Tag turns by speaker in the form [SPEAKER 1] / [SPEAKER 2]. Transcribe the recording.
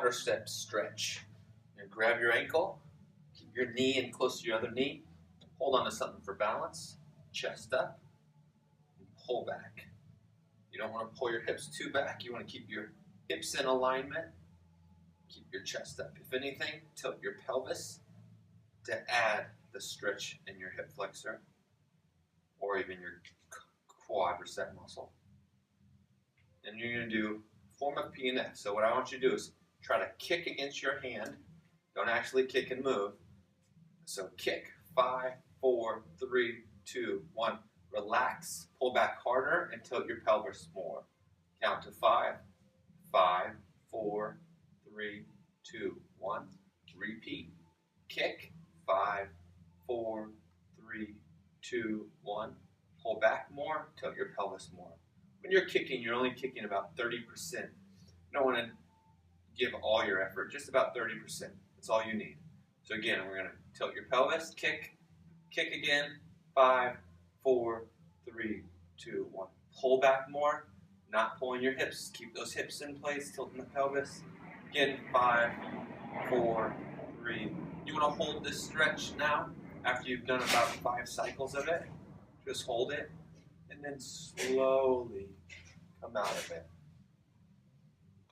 [SPEAKER 1] quadricep stretch. You grab your ankle, keep your knee in close to your other knee, hold on to something for balance, chest up, and pull back. You don't want to pull your hips too back. You want to keep your hips in alignment, keep your chest up. If anything, tilt your pelvis to add the stretch in your hip flexor or even your quadricep muscle. And you're going to do a form of P&F. So what I want you to do is try to kick against your hand. Don't actually kick and move. So kick. 5, 4, 3, 2, 1. Relax. Pull back harder and tilt your pelvis more. Count to 5. 5, 4, 3, 2, 1. Repeat. Kick. 5, 4, 3, 2, 1. Pull back more. Tilt your pelvis more. When you're kicking, you're only kicking about 30%. You don't want to give all your effort, just about 30%. That's all you need. So again, we're going to tilt your pelvis, kick again, 5, 4, 3, 2, 1. Pull back more, not pulling your hips. Keep those hips in place, tilting the pelvis. Again, 5, 4, 3. You want to hold this stretch now after you've done about 5 cycles of it. Just hold it and then slowly come out of it.